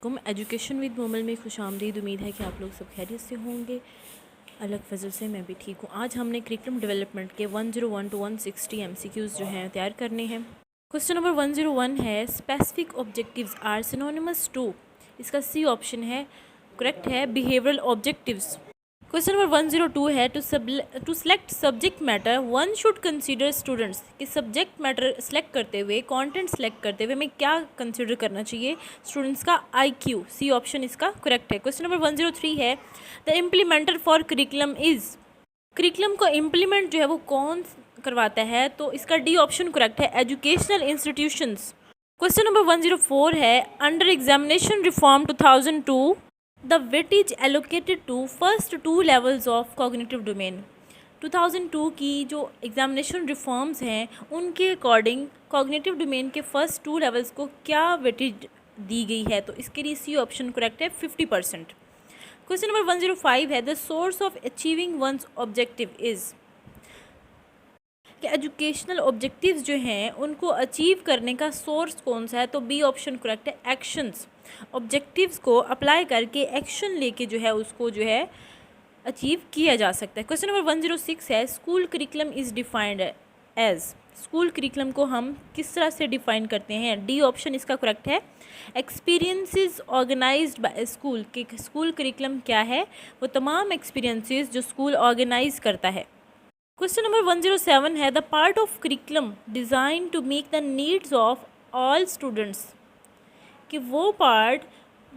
अस्सलामुअलैकुम। Education with Momal में खुशामदीद। उम्मीद है कि आप लोग सब खैरियत से होंगे। अलग फजल से मैं भी ठीक हूँ। आज हमने करिकुलम डेवलपमेंट के 101 टू 160 MCQs जो हैं तैयार करने हैं। क्वेश्चन नंबर 101 है specific objectives are synonymous to. इसका सी ऑप्शन है करेक्ट है बिहेवियरल ऑब्जेक्टिव्स। क्वेश्चन नंबर 102 है to select subject matter one should consider students. कि सब्जेक्ट मैटर सेलेक्ट करते हुए, कंटेंट सेलेक्ट करते हुए हमें क्या कंसीडर करना चाहिए? स्टूडेंट्स का IQ। सी ऑप्शन इसका करेक्ट है। क्वेश्चन नंबर 103 है the implementer for curriculum is. Curriculum को इम्प्लीमेंट जो है वो कौन करवाता है? तो इसका डी ऑप्शन करेक्ट है एजुकेशनल इंस्टीट्यूशंस। क्वेश्चन नंबर 104 है under examination reform 2002 the weightage allocated to first two levels of cognitive domain। 2002 की जो एग्जामिनेशन रिफॉर्म्स हैं उनके अकॉर्डिंग कॉग्निटिव डोमेन के फर्स्ट 2 लेवल्स को क्या वेटेज दी गई है? तो इसके लिए सी ऑप्शन करेक्ट है 50%। क्वेश्चन नंबर 105 है the source of achieving one's objective is. कि एजुकेशनल ऑब्जेक्टिव्स जो हैं उनको अचीव करने का सोर्स कौन सा है? तो बी ऑप्शन करेक्ट है एक्शंस। ऑब्जेक्टिव्स को अप्लाई करके एक्शन लेके जो है उसको जो है अचीव किया जा सकता है। क्वेश्चन नंबर 106 है school curriculum is defined as. School curriculum को हम किस तरह से डिफाइन करते हैं? डी ऑप्शन इसका करेक्ट है एक्सपीरियंसेस ऑर्गेनाइज्ड बाय स्कूल। कि स्कूल करिकुलम क्या है? वो तमाम एक्सपीरियंसेस जो स्कूल ऑर्गेनाइज करता है। क्वेश्चन नंबर 107 है the part of curriculum design to meet the needs of all students. कि वो पार्ट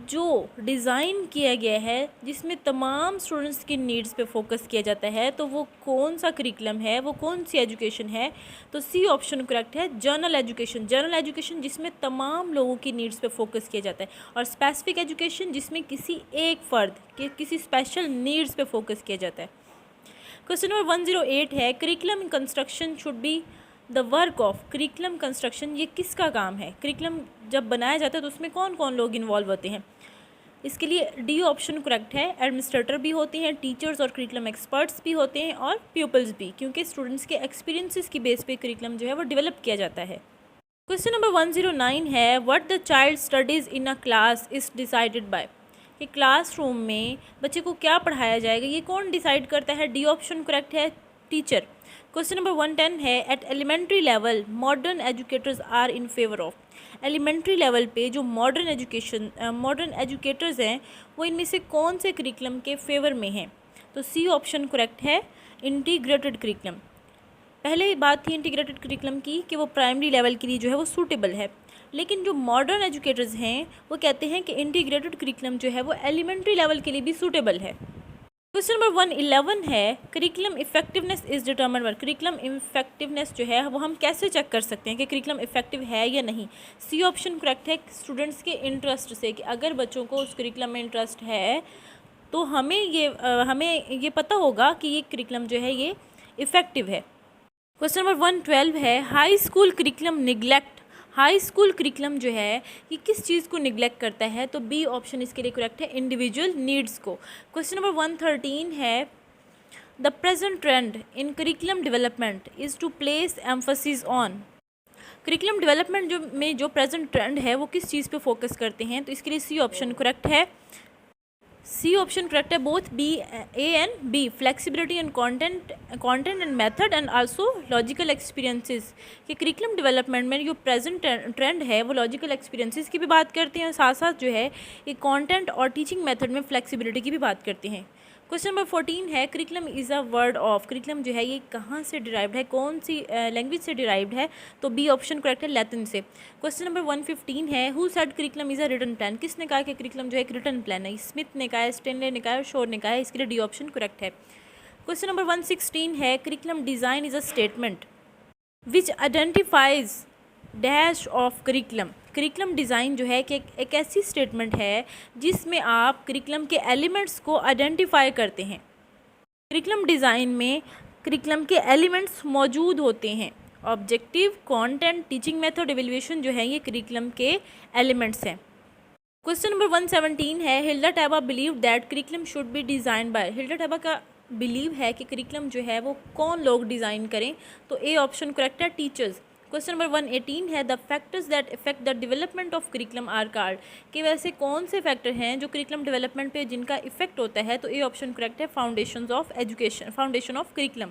जो डिज़ाइन किया गया है जिसमें तमाम स्टूडेंट्स की नीड्स पे फोकस किया जाता है, तो वो कौन सा करिकुलम है? वो कौन सी एजुकेशन है? तो सी ऑप्शन करेक्ट है जनरल एजुकेशन। जनरल एजुकेशन जिसमें तमाम लोगों की नीड्स पे फोकस किया जाता है, और स्पेसिफिक एजुकेशन जिसमें किसी एक फ़र्द के किसी स्पेशल नीड्स पे फोकस किया जाता है। क्वेश्चन नंबर 108 है curriculum construction should be the work of. Curriculum construction ये किसका काम है? करिकुलम जब बनाया जाता है तो उसमें कौन कौन लोग इन्वॉल्व होते हैं? इसके लिए डी ऑप्शन करेक्ट है एडमिनिस्ट्रेटर भी होते हैं, टीचर्स और करिकुलम एक्सपर्ट्स भी होते हैं, और प्यूपल्स भी, क्योंकि स्टूडेंट्स के एक्सपीरियंसेस की बेस पे करिकुलम जो है वो डेवलप किया जाता है। क्वेश्चन नंबर 109 है what the child studies in a class is decided by. कि क्लासरूम में बच्चे को क्या पढ़ाया जाएगा ये कौन डिसाइड करता है? डी ऑप्शन करेक्ट है टीचर। क्वेश्चन नंबर 110 है at elementary level modern educators are in favour of. Elementary level पे जो मॉडर्न एजुकेटर्स हैं वो इनमें से कौन से करिकुलम के फेवर में हैं? तो सी ऑप्शन करेक्ट है इंटीग्रेटेड करिकुलम। पहले बात थी इंटीग्रेटेड करिकुलम की कि वो प्राइमरी लेवल के लिए जो है वो सूटेबल है, लेकिन जो मॉडर्न एजुकेटर्स हैं वो कहते हैं कि इंटीग्रेटेड करिकुलम जो है वो एलिमेंट्री लेवल के लिए भी सूटेबल है। क्वेश्चन नंबर 111 है curriculum effectiveness is determined by. Curriculum effectiveness जो है वो हम कैसे चेक कर सकते हैं कि करिकुलम इफेक्टिव है या नहीं? सी ऑप्शन करेक्ट है स्टूडेंट्स के इंटरेस्ट से। कि अगर बच्चों को उस करिकुलम में इंटरेस्ट है तो हमें ये पता होगा कि ये करिकुलम जो है ये इफ़ेक्टिव है। क्वेश्चन नंबर 112 है high school curriculum neglect. High school curriculum जो है ये किस चीज़ को निगलेक्ट करता है? तो बी ऑप्शन इसके लिए करेक्ट है इंडिविजुअल नीड्स को। क्वेश्चन नंबर 113 है the present trend in curriculum development is to place emphasis on. Curriculum development जो प्रेजेंट ट्रेंड है वो किस चीज़ पे फोकस करते हैं? तो इसके लिए सी ऑप्शन करेक्ट है। सी ऑप्शन करेक्ट है both B A and B flexibility and content and method and also logical experiences. कि करिकुलम डेवलपमेंट में जो प्रेजेंट ट्रेंड है वो लॉजिकल एक्सपीरियंसेस की भी बात करते हैं, साथ साथ जो है ये कंटेंट और टीचिंग मेथड में फ्लेक्सिबिलिटी की भी बात करते हैं। क्वेश्चन नंबर 14 है curriculum is a word of. Curriculum जो है ये कहाँ से डिराइव्ड है, कौन सी लैंग्वेज से डिराइव्ड है? तो बी ऑप्शन करेक्ट है लैटिन से। क्वेश्चन नंबर 115 है who said curriculum is a written plan. किसने कहा कि करिकुलम जो है एक रिटन प्लान है? स्मिथ ने कहा है, स्टेनले ने कहा है, शोर ने कहा है। इसके लिए डी ऑप्शन करेक्ट है। क्वेश्चन नंबर 116 है curriculum design is a statement which identifies dash of curriculum. Curriculum design जो है कि एक ऐसी स्टेटमेंट है जिसमें आप करिकुलम के एलिमेंट्स को आइडेंटिफाई करते हैं। करिकुलम डिज़ाइन में करिकुलम के एलिमेंट्स मौजूद होते हैं। Objective, content, teaching method, evaluation जो है ये करिकुलम के एलिमेंट्स हैं। क्वेश्चन नंबर 117 है Hilda Taba believe that curriculum should be designed by. Hilda Taba का बिलीव है कि करिकुलम जो है वो कौन लोग डिज़ाइन करें? तो ए ऑप्शन करेक्ट है टीचर्स। क्वेश्चन नंबर 118 है the factors that effect the development of curriculum are card, कि वैसे कौन से फैक्टर हैं जो करिकुलम डेवलपमेंट पे जिनका इफेक्ट होता है, तो ए ऑप्शन करेक्ट है, foundations of education, foundation of curriculum.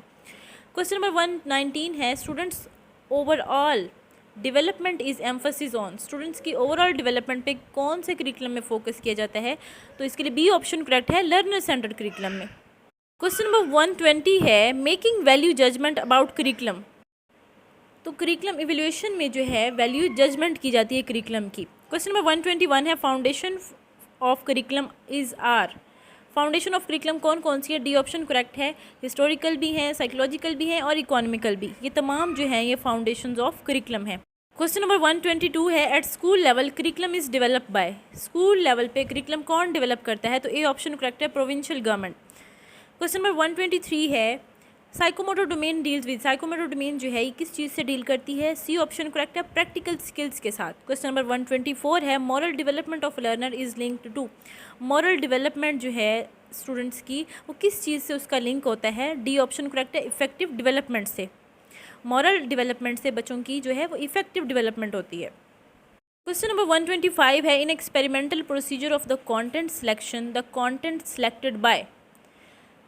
Question number 119 है students overall development is emphasis on, students की ओवरऑल डेवलपमेंट पे कौन से करिकुलम में फोकस किया जाता है, तो इसके लिए बी ऑप्शन करेक्ट है, लर्नर सेंटर्ड करिकुलम में। क्वेश्चन नंबर 120 है making value judgement about curriculum, तो करिकुलम इवैल्यूएशन में जो है वैल्यू जजमेंट की जाती है करिकुलम की। क्वेश्चन नंबर 121 है foundation of curriculum is are, foundation of curriculum कौन कौन सी है, डी ऑप्शन करेक्ट है, हिस्टोरिकल भी हैं, साइकोलॉजिकल भी हैं और इकोनॉमिकल भी, ये तमाम जो हैं ये फाउंडेशंस ऑफ करिकुलम है। क्वेश्चन नंबर 122 है at school level curriculum is developed by, school level पे करिकुलम कौन डेवलप करता है, तो ए ऑप्शन करेक्ट है, प्रोविंशियल गवर्नमेंट। क्वेश्चन नंबर 123 है psychomotor domain deals with, psychomotor domain जो है ये किस चीज़ से डील करती है, सी ऑप्शन करेक्ट है, प्रैक्टिकल स्किल्स के साथ। क्वेश्चन नंबर 124 है moral development of learner is linked to, moral development जो है स्टूडेंट्स की वो किस चीज़ से उसका लिंक होता है, डी ऑप्शन करेक्ट है, इफेक्टिव डेवलपमेंट से, मॉरल डेवलपमेंट से बच्चों की जो है वो इफेक्टिव डेवलपमेंट होती है। क्वेश्चन नंबर 125 है in experimental procedure of the content selection the content selected by,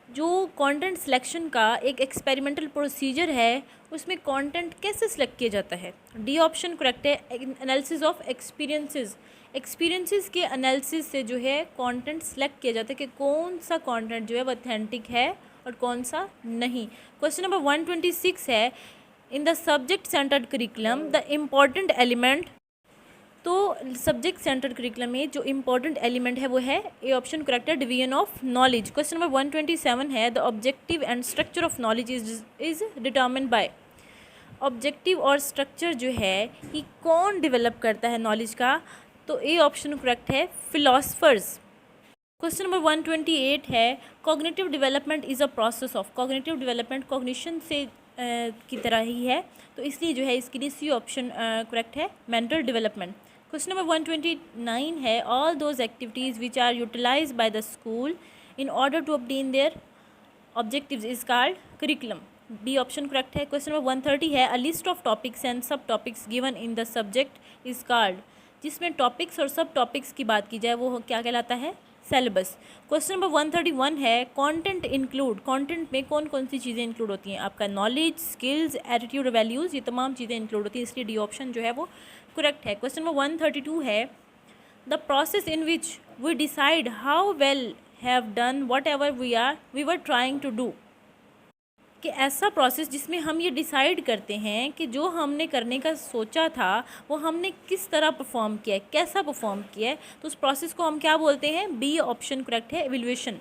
जो कंटेंट सिलेक्शन का एक एक्सपेरिमेंटल प्रोसीजर है उसमें कंटेंट कैसे सिलेक्ट किया जाता है, डी ऑप्शन करेक्ट है, एनालिसिस ऑफ एक्सपीरियंसेस, एक्सपीरियंसेस के एनालिसिस से जो है कंटेंट सिलेक्ट किया जाता है कि कौन सा कंटेंट जो है वो ऑथेंटिक है और कौन सा नहीं। क्वेश्चन नंबर 126 है in the subject centred curriculum the important element, तो सब्जेक्ट सेंटर्ड करिकुलम में जो इम्पोर्टेंट एलिमेंट है वो है ए ऑप्शन करेक्ट है, division of knowledge. Question number 127 है the objective and structure of knowledge is determined by, objective और structure जो है ये कौन डेवलप करता है नॉलेज का, तो ए ऑप्शन करेक्ट है, फिलोसफर्स। क्वेश्चन नंबर 128 है cognitive development is a process of, cognitive development cognition से की तरह ही है, तो इसलिए जो है इसके लिए सी ऑप्शन करेक्ट है, मेंटल डेवलपमेंट। क्वेश्चन नंबर 129 है all those activities which are utilized by the school in order to obtain their objectives is called curriculum, B option correct है। क्वेश्चन नंबर 130 है a list of topics and sub topics given in the subject is called, जिसमें topics और sub topics की बात की जाए वो क्या कहलाता है, सिलेबस। क्वेश्चन नंबर 131 है कंटेंट इंक्लूड, कंटेंट में कौन कौन सी चीज़ें इंक्लूड होती हैं, आपका नॉलेज, स्किल्स, एटीट्यूड, वैल्यूज़, ये तमाम चीज़ें इंक्लूड होती हैं, इसलिए डी ऑप्शन जो है वो करेक्ट है। क्वेश्चन नंबर 132 है the process in which we decide how well have done whatever we were trying to do, कि ऐसा प्रोसेस जिसमें हम ये डिसाइड करते हैं कि जो हमने करने का सोचा था वो हमने किस तरह परफॉर्म किया है, कैसा परफॉर्म किया है, तो उस प्रोसेस को हम क्या बोलते हैं, बी ऑप्शन करेक्ट है, एवेल्यूएशन।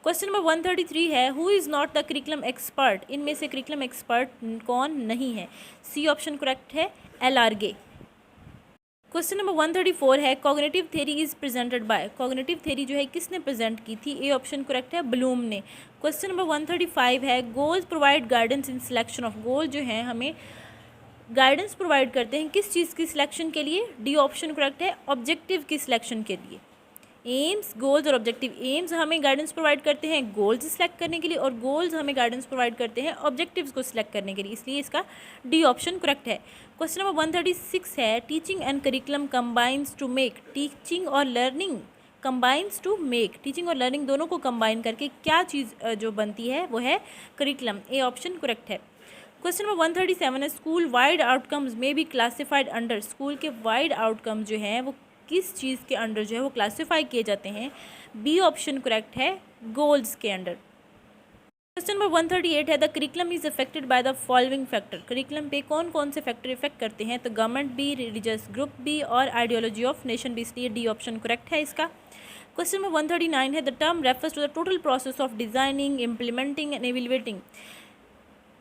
क्वेश्चन नंबर 133 है who is not the curriculum expert, इनमें से करिकुलम एक्सपर्ट कौन नहीं है, सी ऑप्शन करेक्ट है, एल आर्गे। क्वेश्चन नंबर 134 है cognitive theory is presented by, cognitive theory जो है किसने प्रेजेंट की थी, ए ऑप्शन करेक्ट है, ब्लूम ने। क्वेश्चन नंबर 135 है goals provide guidance in selection of, goal जो है हमें गाइडेंस प्रोवाइड करते हैं किस चीज़ की सिलेक्शन के लिए, डी ऑप्शन करेक्ट है, ऑब्जेक्टिव की सिलेक्शन के लिए। एम्स, गोल्स और ऑब्जेक्टिव, एम्स हमें गाइडेंस प्रोवाइड करते हैं गोल्स सिलेक्ट करने के लिए और गोल्स हमें गाइडेंस प्रोवाइड करते हैं ऑब्जेक्टिव्स को सिलेक्ट करने के लिए, इसलिए इसका डी ऑप्शन करेक्ट है। क्वेश्चन नंबर 136 है teaching and curriculum combines to make, teaching और learning combines to make, teaching और लर्निंग दोनों को कंबाइन करके क्या चीज़ जो बनती है वो है करिकुलम, ए ऑप्शन करेक्ट है। क्वेश्चन नंबर 137 है स्कूल वाइड आउटकम्स में बी क्लासिफाइड अंडर, स्कूल के वाइड आउटकम्स जो हैं वो किस चीज़ के अंडर जो है वो क्लासीफाई किए जाते हैं, बी ऑप्शन करेक्ट है, गोल्स के अंडर। क्वेश्चन नंबर 138 है the curriculum is affected by the following factor, curriculum पे कौन कौन से फैक्टर इफेक्ट करते हैं, तो government B, religious group B और आइडियोलॉजी ऑफ नेशन बी, इसलिए डी ऑप्शन करेक्ट है इसका। क्वेश्चन नंबर 139 है the term refers to the total process of designing, implementing and evaluating,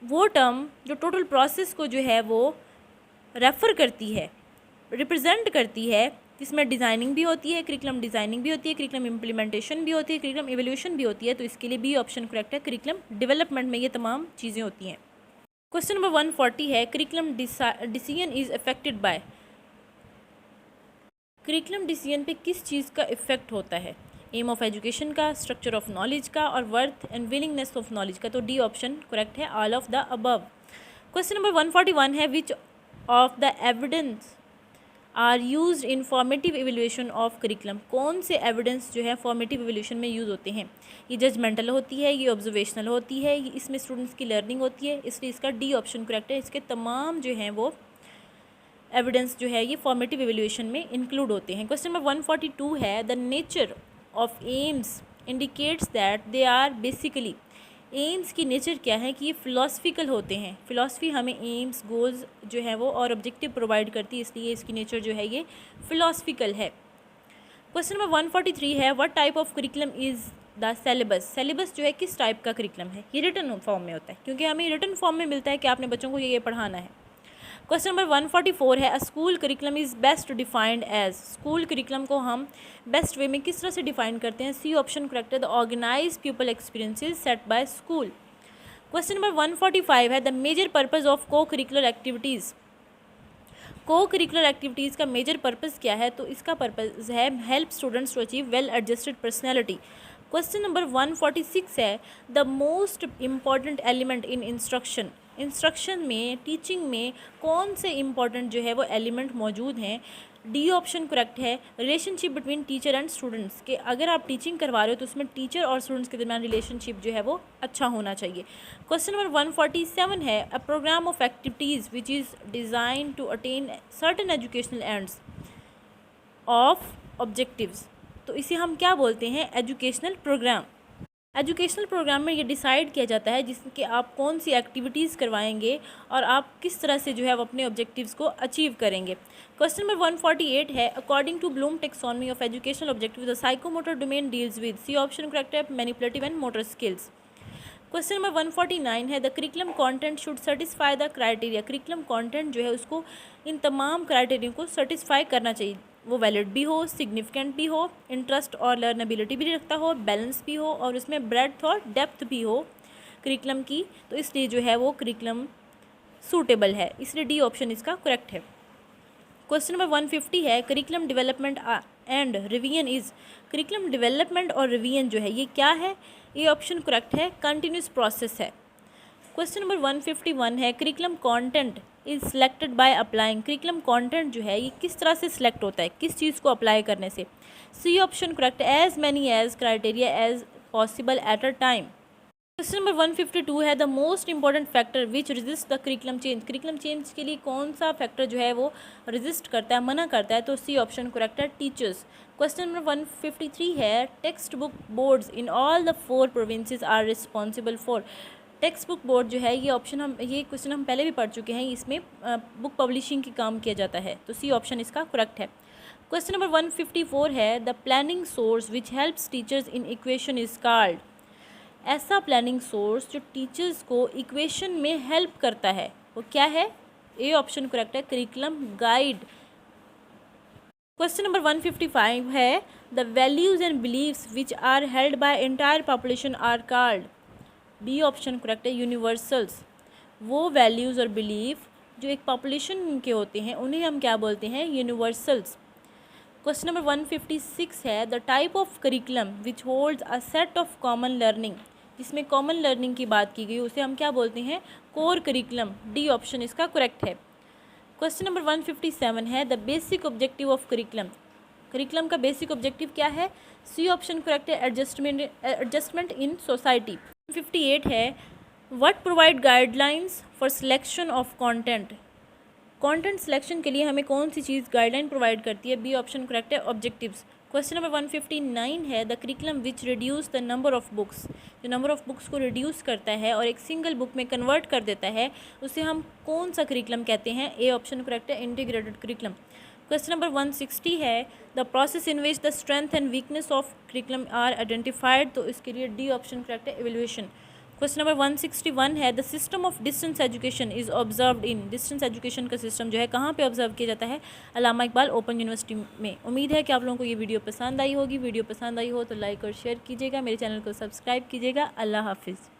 वो टर्म जो टोटल प्रोसेस को जो है वो रेफ़र करती है, रिप्रेजेंट करती है, जिसमें डिज़ाइनिंग भी होती है, करिकुलम डिज़ाइनिंग भी होती है, करिकुलम इम्प्लीमेंटेशन भी होती है, करिकुलम एवोल्यूशन भी होती है, तो इसके लिए बी ऑप्शन करेक्ट है, करिकुलम डेवलपमेंट में ये तमाम चीज़ें होती हैं। क्वेश्चन नंबर 140 है curriculum decision is affected by, curriculum decision पे किस चीज़ का इफेक्ट होता है, एम ऑफ एजुकेशन का, स्ट्रक्चर ऑफ नॉलेज का और worth and willingness of knowledge का, तो डी ऑप्शन करेक्ट है, all of the above. Question number 141 है which of the evidence are used in formative evaluation of curriculum. कौन से evidence जो है फॉर्मेटिव एवेल्यूएशन में यूज़ होते हैं? ये जजमेंटल होती है, ये ऑब्जर्वेशनल होती है, ये इसमें स्टूडेंट्स की लर्निंग होती है, इसलिए इसका डी ऑप्शन करेक्ट है। इसके तमाम जो हैं वो एविडेंस जो है ये फॉर्मेटिव एवेल्यूएशन में इंक्लूड होते हैं। क्वेश्चन नंबर 142 है the nature of aims indicates that they are basically. Aims की नेचर क्या है कि ये फ़िलासफ़िकल होते हैं। फ़िलासफ़ी हमें एम्स गोल्स जो है वो और ऑब्जेक्टिव प्रोवाइड करती है, इसलिए इसकी नेचर जो है ये फ़िलासफ़िकल है। क्वेश्चन नंबर 143 है what type of curriculum is the syllabus. Syllabus जो है किस टाइप का करिकुलम है? ये रिटन फॉर्म में होता है, क्योंकि हमें रिटन फॉर्म में मिलता है कि आपने बच्चों को ये पढ़ाना है। क्वेश्चन नंबर 144 है a school curriculum is best defined as. School curriculum को हम बेस्ट वे में किस तरह से डिफाइन करते हैं? सी ऑप्शन करेक्ट है, the organise people experiences set by school. Question number 145 है the major purpose of co curricular activities. Co curricular activities का मेजर पर्पज़ क्या है? तो इसका पर्पज़ है help students to achieve well adjusted personality. Question number 146 है the most important element in instruction. Instruction में, teaching में कौन से इम्पॉर्टेंट जो है वो एलिमेंट मौजूद हैं? डी ऑप्शन करेक्ट है, relationship between teacher and students. के अगर आप टीचिंग करवा रहे हो तो उसमें टीचर और स्टूडेंट्स के दरमियान रिलेशनशिप जो है वो अच्छा होना चाहिए। क्वेश्चन नंबर 147 है a program of activities which is designed to attain certain educational ends of objectives. तो इसे हम क्या बोलते हैं? Educational programme. एजुकेशनल प्रोग्राम में ये डिसाइड किया जाता है जिसके आप कौन सी एक्टिविटीज़ करवाएंगे और आप किस तरह से जो है वो अपने ऑब्जेक्टिव्स को अचीव करेंगे। क्वेश्चन नंबर 148 है according to Bloom taxonomy of educational objective the psychomotor domain deals with. C option correct है, manipulative and motor skills. Question number 149 है the curriculum content should satisfy the criteria. Curriculum content जो है उसको इन तमाम criteria को satisfy करना चाहिए। वो वैलिड भी हो, सिग्निफिकेंट भी हो, इंटरेस्ट और लर्नेबिलिटी भी रखता हो, बैलेंस भी हो और उसमें ब्रेड्थ और डेप्थ भी हो करिकुलम की, तो इसलिए जो है वो करिकुलम सूटेबल है, इसलिए डी ऑप्शन इसका करेक्ट है। क्वेश्चन नंबर 150 है curriculum development and revision is. Curriculum development और रिवीजन जो है ये क्या है? ये ऑप्शन करेक्ट है, कंटिन्यूस प्रोसेस है। क्वेश्चन नंबर 151 है curriculum content is selected by applying. Curriculum content जो है ये किस तरह से सिलेक्ट होता है, किस चीज़ को अप्लाई करने से? C option correct, as many as criteria as possible at a time. Question number 152 है the most important factor which resist the curriculum change. Curriculum change के लिए कौन सा फैक्टर जो है वो रेजिस्ट करता है, मना करता है? तो सी ऑप्शन करेक्ट है, टीचर्स। क्वेश्चन नंबर 153 है text book boards in all the 4 provinces are responsible for. Text book board जो है ये क्वेश्चन हम पहले भी पढ़ चुके हैं, इसमें बुक पब्लिशिंग की काम किया जाता है, तो सी ऑप्शन इसका करेक्ट है। क्वेश्चन नंबर 154 है the planning source which helps teachers in equation is called. ऐसा प्लानिंग सोर्स जो टीचर्स को इक्वेशन में हेल्प करता है वो क्या है? ए ऑप्शन करेक्ट है, करिकुलम गाइड। क्वेश्चन नंबर 155 है the values and believes which are held by entire population are called. B option correct है, यूनिवर्सल्स। वो वैल्यूज़ और बिलीफ जो एक पॉपुलेशन के होते हैं उन्हें हम क्या बोलते हैं? यूनिवर्सल्स। क्वेश्चन नंबर 156 है the type of curriculum which holds a set of common learning. जिसमें कॉमन लर्निंग की बात की गई उसे हम क्या बोलते हैं? Core curriculum. डी ऑप्शन इसका करेक्ट है। क्वेश्चन नंबर 157 है the basic objective of curriculum. Curriculum का बेसिक ऑब्जेक्टिव क्या है? सी ऑप्शन करेक्ट है, एडजस्टमेंट इन सोसाइटी। 158 है what provide guidelines for selection of content. Content selection के लिए हमें कौन सी चीज़ गाइडलाइन प्रोवाइड करती है? बी ऑप्शन करेक्ट है, ऑब्जेक्टिव्स। क्वेश्चन नंबर 159 है the curriculum which reduce the number of books. जो नंबर ऑफ बुक्स को रिड्यूस करता है और एक सिंगल बुक में कन्वर्ट कर देता है उसे हम कौन सा करिकुलम कहते हैं? ए ऑप्शन करेक्ट है, इंटीग्रेटेड करिकुलम। क्वेश्चन नंबर 160 है the process in which the strength and weakness of curriculum are identified. तो इसके लिए डी ऑप्शन करेक्ट है, एवेल्यूएशन। क्वेश्चन नंबर 161 है the system of distance education is observed in. Distance education का system जो है कहाँ पे ऑब्जर्व किया जाता है? अल्लामा इकबाल ओपन यूनिवर्सिटी में। उम्मीद है कि आप लोगों को ये वीडियो पसंद आई होगी। वीडियो पसंद आई हो तो लाइक और शेयर कीजिएगा, मेरे चैनल को सब्सक्राइब कीजिएगा। अल्लाह हाफिज़।